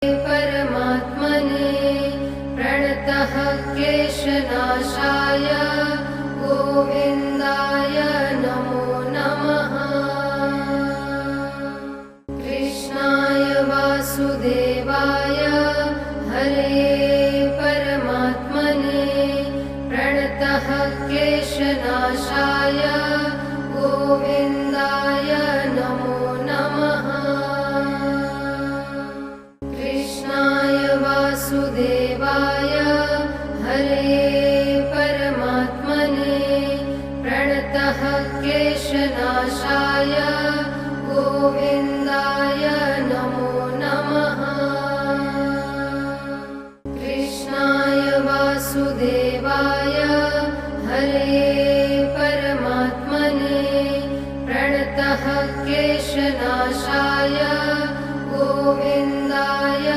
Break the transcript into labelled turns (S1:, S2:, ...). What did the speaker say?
S1: परमात्मने प्रणतः क्लेशनाशाय गोविन्दाय नमो नमः। कृष्णाय वासुदेवाय हरे परमात्मने प्रणतः क्लेशनाशाय गोविन्दाय नमो नमः। कृष्णाय वासुदेवाय हरे परमात्मने प्रणतः क्लेशनाशाय गोविन्दाय